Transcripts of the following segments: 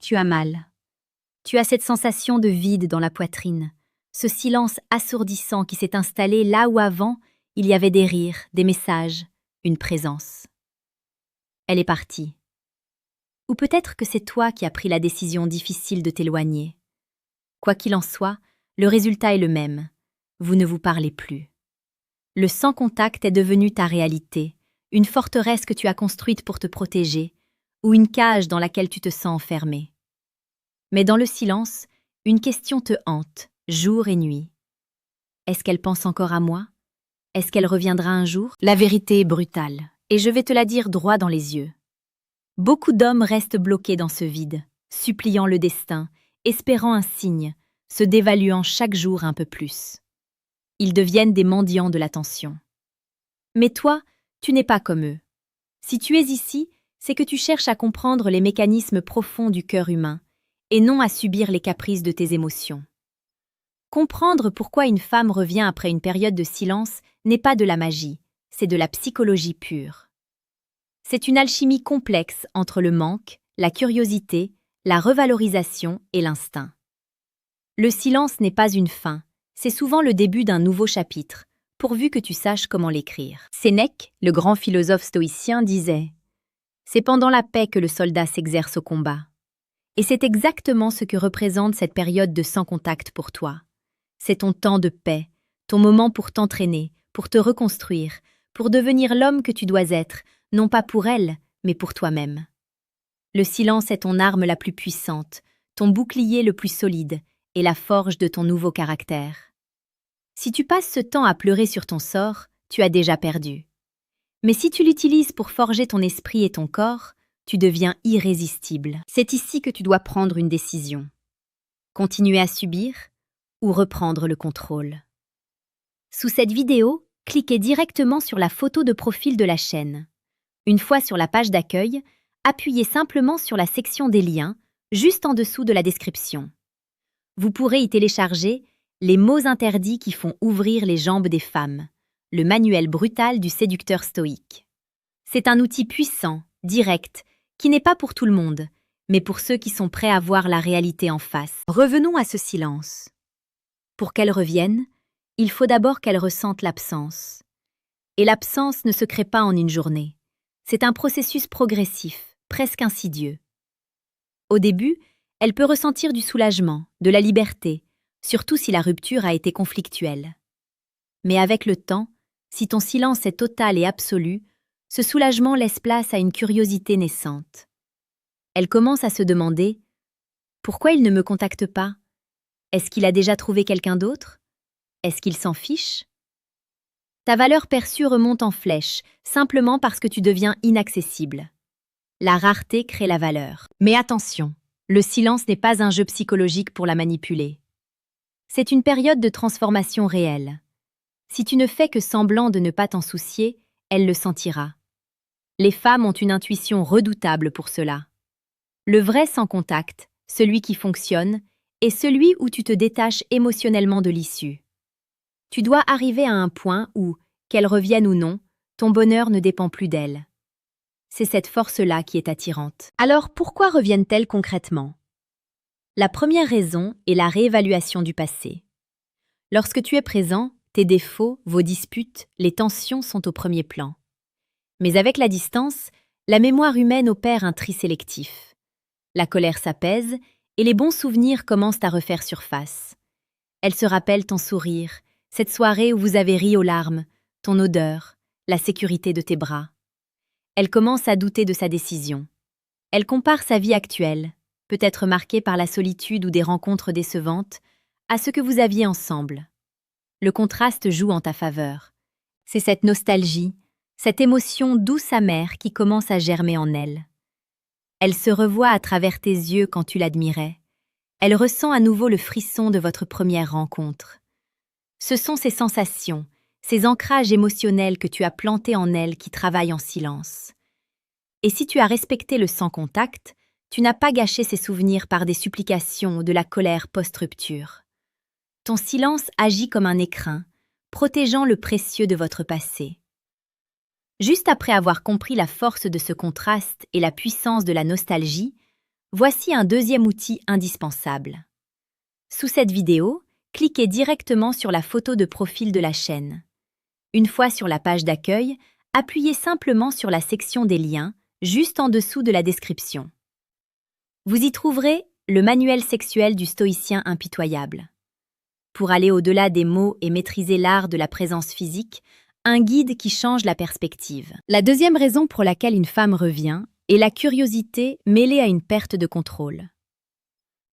Tu as mal. Tu as cette sensation de vide dans la poitrine, ce silence assourdissant qui s'est installé là où avant, il y avait des rires, des messages, une présence. Elle est partie. Ou peut-être que c'est toi qui as pris la décision difficile de t'éloigner. Quoi qu'il en soit, le résultat est le même. Vous ne vous parlez plus. Le sans-contact est devenu ta réalité, une forteresse que tu as construite pour te protéger, ou une cage dans laquelle tu te sens enfermé. Mais dans le silence, une question te hante, jour et nuit. Est-ce qu'elle pense encore à moi? Est-ce qu'elle reviendra un jour? La vérité est brutale, et je vais te la dire droit dans les yeux. Beaucoup d'hommes restent bloqués dans ce vide, suppliant le destin, espérant un signe, se dévaluant chaque jour un peu plus. Ils deviennent des mendiants de l'attention. Mais toi, tu n'es pas comme eux. Si tu es ici, c'est que tu cherches à comprendre les mécanismes profonds du cœur humain, et non à subir les caprices de tes émotions. Comprendre pourquoi une femme revient après une période de silence n'est pas de la magie, c'est de la psychologie pure. C'est une alchimie complexe entre le manque, la curiosité, la revalorisation et l'instinct. Le silence n'est pas une fin, c'est souvent le début d'un nouveau chapitre, pourvu que tu saches comment l'écrire. Sénèque, le grand philosophe stoïcien, disait « C'est pendant la paix que le soldat s'exerce au combat ». Et c'est exactement ce que représente cette période de sans-contact pour toi. C'est ton temps de paix, ton moment pour t'entraîner, pour te reconstruire, pour devenir l'homme que tu dois être, non pas pour elle, mais pour toi-même. Le silence est ton arme la plus puissante, ton bouclier le plus solide et la forge de ton nouveau caractère. Si tu passes ce temps à pleurer sur ton sort, tu as déjà perdu. Mais si tu l'utilises pour forger ton esprit et ton corps, tu deviens irrésistible. C'est ici que tu dois prendre une décision. Continuer à subir ou reprendre le contrôle. Sous cette vidéo, cliquez directement sur la photo de profil de la chaîne. Une fois sur la page d'accueil, appuyez simplement sur la section des liens, juste en dessous de la description. Vous pourrez y télécharger les mots interdits qui font ouvrir les jambes des femmes, le manuel brutal du séducteur stoïque. C'est un outil puissant, direct, qui n'est pas pour tout le monde, mais pour ceux qui sont prêts à voir la réalité en face. Revenons à ce silence. Pour qu'elle revienne, il faut d'abord qu'elle ressente l'absence. Et l'absence ne se crée pas en une journée. C'est un processus progressif, presque insidieux. Au début, elle peut ressentir du soulagement, de la liberté, surtout si la rupture a été conflictuelle. Mais avec le temps, si ton silence est total et absolu, ce soulagement laisse place à une curiosité naissante. Elle commence à se demander « Pourquoi il ne me contacte pas? Est-ce qu'il a déjà trouvé quelqu'un d'autre? Est-ce qu'il s'en fiche ?» Ta valeur perçue remonte en flèche, simplement parce que tu deviens inaccessible. La rareté crée la valeur. Mais attention, le silence n'est pas un jeu psychologique pour la manipuler. C'est une période de transformation réelle. Si tu ne fais que semblant de ne pas t'en soucier, elle le sentira. Les femmes ont une intuition redoutable pour cela. Le vrai sans contact, celui qui fonctionne, est celui où tu te détaches émotionnellement de l'issue. Tu dois arriver à un point où, qu'elle revienne ou non, ton bonheur ne dépend plus d'elle. C'est cette force-là qui est attirante. Alors pourquoi reviennent-elles concrètement? La première raison est la réévaluation du passé. Lorsque tu es présent, tes défauts, vos disputes, les tensions sont au premier plan. Mais avec la distance, la mémoire humaine opère un tri sélectif. La colère s'apaise et les bons souvenirs commencent à refaire surface. Elle se rappelle ton sourire, cette soirée où vous avez ri aux larmes, ton odeur, la sécurité de tes bras. Elle commence à douter de sa décision. Elle compare sa vie actuelle, peut-être marquée par la solitude ou des rencontres décevantes, à ce que vous aviez ensemble. Le contraste joue en ta faveur. C'est cette nostalgie, cette émotion douce-amère qui commence à germer en elle. Elle se revoit à travers tes yeux quand tu l'admirais. Elle ressent à nouveau le frisson de votre première rencontre. Ce sont ces sensations, ces ancrages émotionnels que tu as plantés en elle qui travaillent en silence. Et si tu as respecté le sans-contact, tu n'as pas gâché ces souvenirs par des supplications ou de la colère post-rupture. Ton silence agit comme un écrin, protégeant le précieux de votre passé. Juste après avoir compris la force de ce contraste et la puissance de la nostalgie, Voici un deuxième outil indispensable. Sous cette vidéo, cliquez directement sur la photo de profil de la chaîne. Une fois sur la page d'accueil, appuyez simplement sur la section des liens, juste en dessous de la description. Vous y trouverez le manuel sexuel du stoïcien impitoyable. Pour aller au-delà des mots et maîtriser l'art de la présence physique, un guide qui change la perspective. La deuxième raison pour laquelle une femme revient est la curiosité mêlée à une perte de contrôle.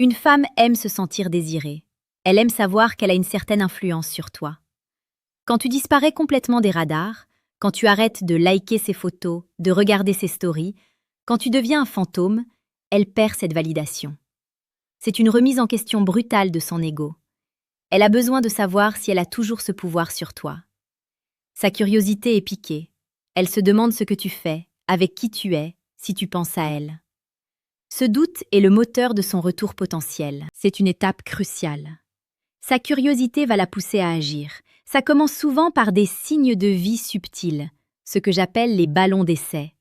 Une femme aime se sentir désirée. Elle aime savoir qu'elle a une certaine influence sur toi. Quand tu disparais complètement des radars, quand tu arrêtes de liker ses photos, de regarder ses stories, quand tu deviens un fantôme, elle perd cette validation. C'est une remise en question brutale de son ego. Elle a besoin de savoir si elle a toujours ce pouvoir sur toi. Sa curiosité est piquée. Elle se demande ce que tu fais, avec qui tu es, si tu penses à elle. Ce doute est le moteur de son retour potentiel. C'est une étape cruciale. Sa curiosité va la pousser à agir. Ça commence souvent par des signes de vie subtils, ce que j'appelle les ballons d'essai.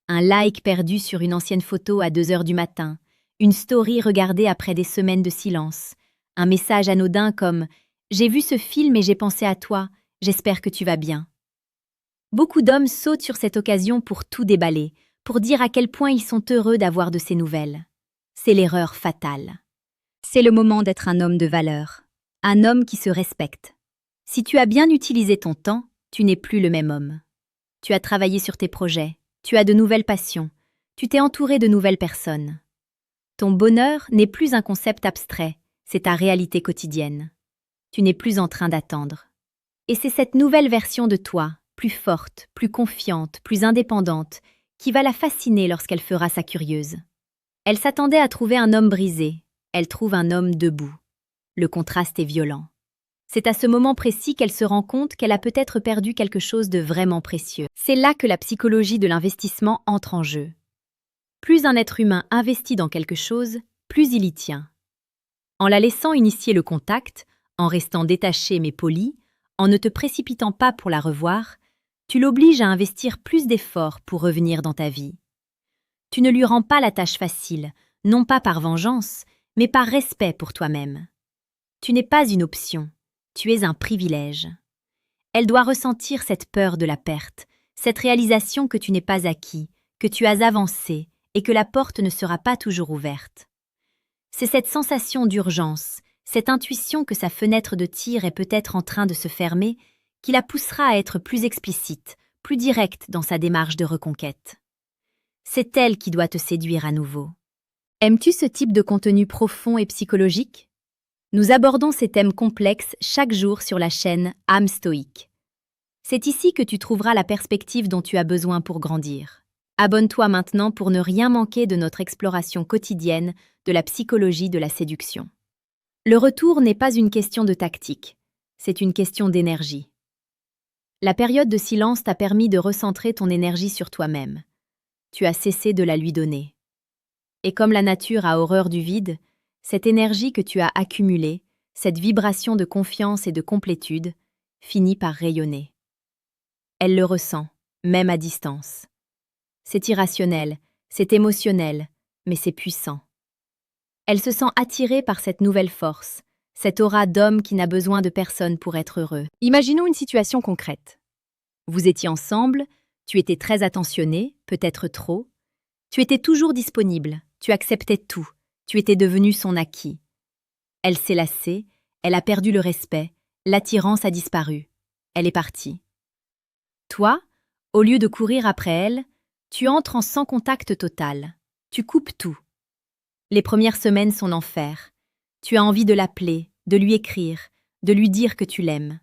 Un like perdu sur une ancienne photo à 2 heures du matin, une story regardée après des semaines de silence, un message anodin comme « J'ai vu ce film et j'ai pensé à toi, j'espère que tu vas bien ». Beaucoup d'hommes sautent sur cette occasion pour tout déballer, pour dire à quel point ils sont heureux d'avoir de ces nouvelles. C'est l'erreur fatale. C'est le moment d'être un homme de valeur, un homme qui se respecte. Si tu as bien utilisé ton temps, tu n'es plus le même homme. Tu as travaillé sur tes projets, tu as de nouvelles passions, tu t'es entouré de nouvelles personnes. Ton bonheur n'est plus un concept abstrait, c'est ta réalité quotidienne. Tu n'es plus en train d'attendre. Et c'est cette nouvelle version de toi, plus forte, plus confiante, plus indépendante, qui va la fasciner lorsqu'elle fera sa curieuse. Elle s'attendait à trouver un homme brisé, elle trouve un homme debout. Le contraste est violent. C'est à ce moment précis qu'elle se rend compte qu'elle a peut-être perdu quelque chose de vraiment précieux. C'est là que la psychologie de l'investissement entre en jeu. Plus un être humain investit dans quelque chose, plus il y tient. En la laissant initier le contact, en restant détaché mais poli, en ne te précipitant pas pour la revoir, tu l'obliges à investir plus d'efforts pour revenir dans ta vie. Tu ne lui rends pas la tâche facile, non pas par vengeance, mais par respect pour toi-même. Tu n'es pas une option, tu es un privilège. Elle doit ressentir cette peur de la perte, cette réalisation que tu n'es pas acquis, que tu as avancé et que la porte ne sera pas toujours ouverte. C'est cette sensation d'urgence, cette intuition que sa fenêtre de tir est peut-être en train de se fermer, qui la poussera à être plus explicite, plus directe dans sa démarche de reconquête. C'est elle qui doit te séduire à nouveau. Aimes-tu ce type de contenu profond et psychologique? Nous abordons ces thèmes complexes chaque jour sur la chaîne Âme Stoïque. C'est ici que tu trouveras la perspective dont tu as besoin pour grandir. Abonne-toi maintenant pour ne rien manquer de notre exploration quotidienne de la psychologie de la séduction. Le retour n'est pas une question de tactique, c'est une question d'énergie. La période de silence t'a permis de recentrer ton énergie sur toi-même. Tu as cessé de la lui donner. Et comme la nature a horreur du vide, cette énergie que tu as accumulée, cette vibration de confiance et de complétude, finit par rayonner. Elle le ressent, même à distance. C'est irrationnel, c'est émotionnel, mais c'est puissant. Elle se sent attirée par cette nouvelle force, cette aura d'homme qui n'a besoin de personne pour être heureux. Imaginons une situation concrète. Vous étiez ensemble, tu étais très attentionné, peut-être trop. Tu étais toujours disponible, tu acceptais tout, tu étais devenu son acquis. Elle s'est lassée, elle a perdu le respect, l'attirance a disparu. Elle est partie. Toi, au lieu de courir après elle, tu entres en sans contact total. Tu coupes tout. Les premières semaines sont l'enfer. Tu as envie de l'appeler, de lui écrire, de lui dire que tu l'aimes.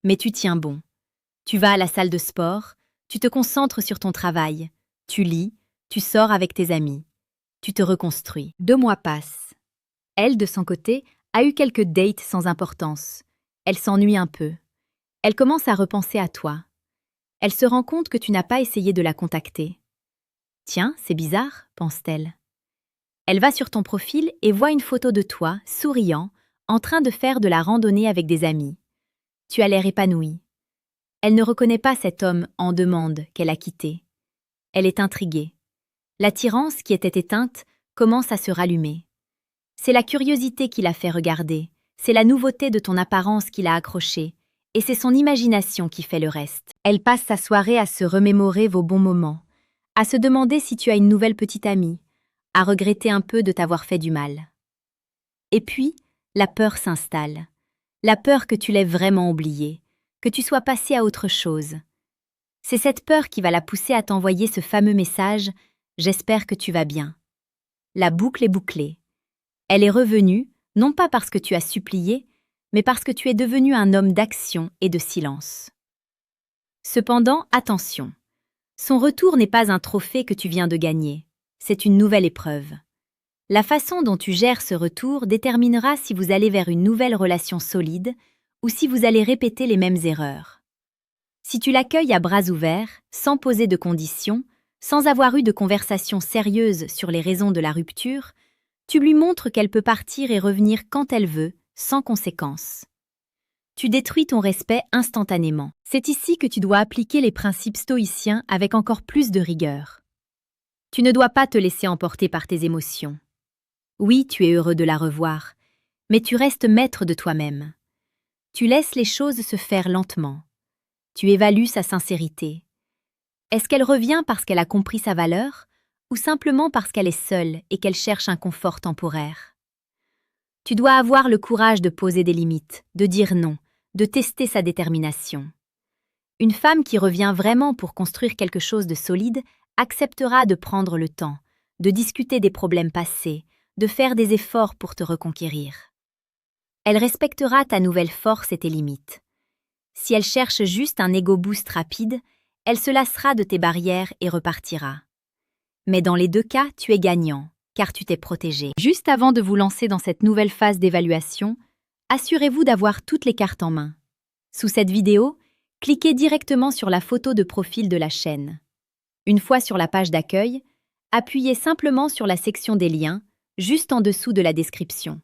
Mais tu tiens bon. Tu vas à la salle de sport, tu te concentres sur ton travail, tu lis, tu sors avec tes amis. Tu te reconstruis. 2 mois passent. Elle, de son côté, a eu quelques dates sans importance. Elle s'ennuie un peu. Elle commence à repenser à toi. Elle se rend compte que tu n'as pas essayé de la contacter. Tiens, c'est bizarre, pense-t-elle. Elle va sur ton profil et voit une photo de toi, souriant, en train de faire de la randonnée avec des amis. Tu as l'air épanoui. Elle ne reconnaît pas cet homme en demande qu'elle a quitté. Elle est intriguée. L'attirance qui était éteinte commence à se rallumer. C'est la curiosité qui l'a fait regarder, c'est la nouveauté de ton apparence qui l'a accrochée, et c'est son imagination qui fait le reste. Elle passe sa soirée à se remémorer vos bons moments, à se demander si tu as une nouvelle petite amie, à regretter un peu de t'avoir fait du mal. Et puis, la peur s'installe. La peur que tu l'aies vraiment oubliée, que tu sois passé à autre chose. C'est cette peur qui va la pousser à t'envoyer ce fameux message « J'espère que tu vas bien ». La boucle est bouclée. Elle est revenue, non pas parce que tu as supplié, mais parce que tu es devenu un homme d'action et de silence. Cependant, attention. Son retour n'est pas un trophée que tu viens de gagner, c'est une nouvelle épreuve. La façon dont tu gères ce retour déterminera si vous allez vers une nouvelle relation solide ou si vous allez répéter les mêmes erreurs. Si tu l'accueilles à bras ouverts, sans poser de conditions, sans avoir eu de conversation sérieuse sur les raisons de la rupture, tu lui montres qu'elle peut partir et revenir quand elle veut, sans conséquence. Tu détruis ton respect instantanément. C'est ici que tu dois appliquer les principes stoïciens avec encore plus de rigueur. Tu ne dois pas te laisser emporter par tes émotions. Oui, tu es heureux de la revoir, mais tu restes maître de toi-même. Tu laisses les choses se faire lentement. Tu évalues sa sincérité. Est-ce qu'elle revient parce qu'elle a compris sa valeur ou simplement parce qu'elle est seule et qu'elle cherche un confort temporaire? Tu dois avoir le courage de poser des limites, de dire non, de tester sa détermination. Une femme qui revient vraiment pour construire quelque chose de solide acceptera de prendre le temps, de discuter des problèmes passés, de faire des efforts pour te reconquérir. Elle respectera ta nouvelle force et tes limites. Si elle cherche juste un ego boost rapide, elle se lassera de tes barrières et repartira. Mais dans les deux cas, tu es gagnant, car tu t'es protégé. Juste avant de vous lancer dans cette nouvelle phase d'évaluation, assurez-vous d'avoir toutes les cartes en main. Sous cette vidéo, cliquez directement sur la photo de profil de la chaîne. Une fois sur la page d'accueil, appuyez simplement sur la section des liens, juste en dessous de la description.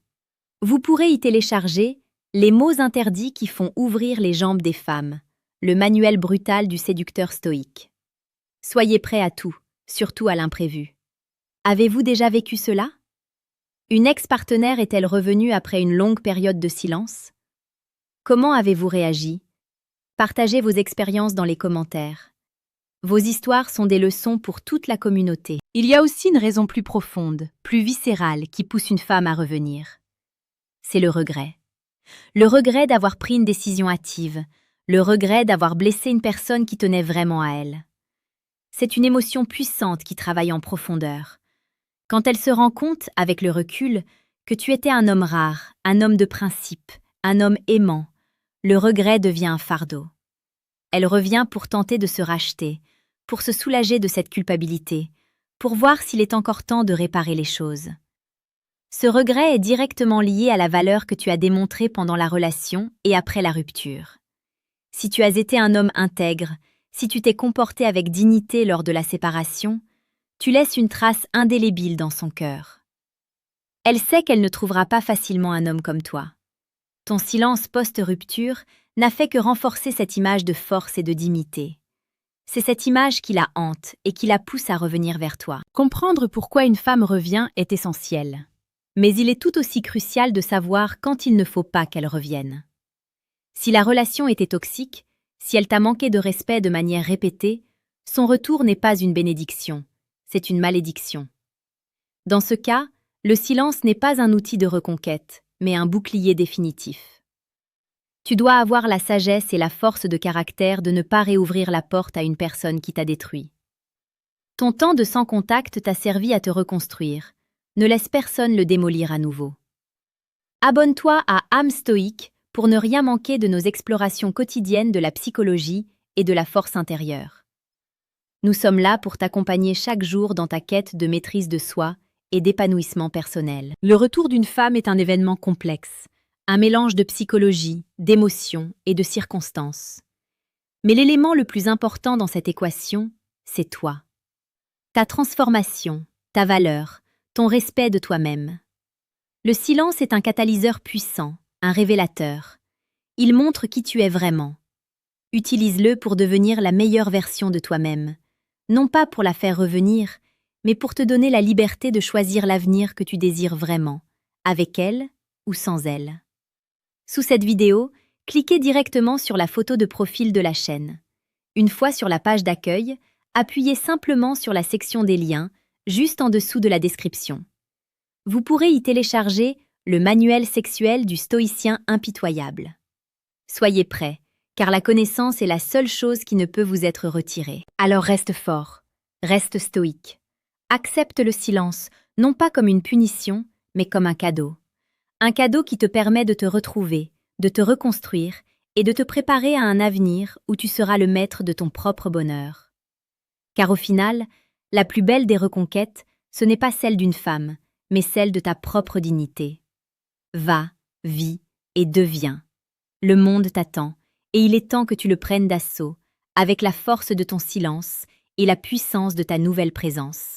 Vous pourrez y télécharger les mots interdits qui font ouvrir les jambes des femmes, le manuel brutal du séducteur stoïque. Soyez prêts à tout, surtout à l'imprévu. Avez-vous déjà vécu cela? Une ex-partenaire est-elle revenue après une longue période de silence? Comment avez-vous réagi? Partagez vos expériences dans les commentaires. Vos histoires sont des leçons pour toute la communauté. Il y a aussi une raison plus profonde, plus viscérale qui pousse une femme à revenir. C'est le regret. Le regret d'avoir pris une décision hâtive, le regret d'avoir blessé une personne qui tenait vraiment à elle. C'est une émotion puissante qui travaille en profondeur. Quand elle se rend compte, avec le recul, que tu étais un homme rare, un homme de principe, un homme aimant, le regret devient un fardeau. Elle revient pour tenter de se racheter, pour se soulager de cette culpabilité, pour voir s'il est encore temps de réparer les choses. Ce regret est directement lié à la valeur que tu as démontrée pendant la relation et après la rupture. Si tu as été un homme intègre, si tu t'es comporté avec dignité lors de la séparation, tu laisses une trace indélébile dans son cœur. Elle sait qu'elle ne trouvera pas facilement un homme comme toi. Ton silence post-rupture n'a fait que renforcer cette image de force et de dignité. C'est cette image qui la hante et qui la pousse à revenir vers toi. Comprendre pourquoi une femme revient est essentiel. Mais il est tout aussi crucial de savoir quand il ne faut pas qu'elle revienne. Si la relation était toxique, si elle t'a manqué de respect de manière répétée, son retour n'est pas une bénédiction, c'est une malédiction. Dans ce cas, le silence n'est pas un outil de reconquête, mais un bouclier définitif. Tu dois avoir la sagesse et la force de caractère de ne pas réouvrir la porte à une personne qui t'a détruit. Ton temps de sans contact t'a servi à te reconstruire. Ne laisse personne le démolir à nouveau. Abonne-toi à âme stoïque pour ne rien manquer de nos explorations quotidiennes de la psychologie et de la force intérieure. Nous sommes là pour t'accompagner chaque jour dans ta quête de maîtrise de soi et d'épanouissement personnel. Le retour d'une femme est un événement complexe, un mélange de psychologie, d'émotions et de circonstances. Mais l'élément le plus important dans cette équation, c'est toi. Ta transformation, ta valeur, ton respect de toi-même. Le silence est un catalyseur puissant, un révélateur. Il montre qui tu es vraiment. Utilise-le pour devenir la meilleure version de toi-même, non pas pour la faire revenir, mais pour te donner la liberté de choisir l'avenir que tu désires vraiment, avec elle ou sans elle. Sous cette vidéo, cliquez directement sur la photo de profil de la chaîne. Une fois sur la page d'accueil, appuyez simplement sur la section des liens, juste en dessous de la description. Vous pourrez y télécharger le manuel sexuel du stoïcien impitoyable. Soyez prêts, car la connaissance est la seule chose qui ne peut vous être retirée. Alors reste fort, reste stoïque. Accepte le silence, non pas comme une punition, mais comme un cadeau. Un cadeau qui te permet de te retrouver, de te reconstruire et de te préparer à un avenir où tu seras le maître de ton propre bonheur. Car au final, la plus belle des reconquêtes, ce n'est pas celle d'une femme, mais celle de ta propre dignité. Va, vis et deviens. Le monde t'attend, et il est temps que tu le prennes d'assaut, avec la force de ton silence et la puissance de ta nouvelle présence.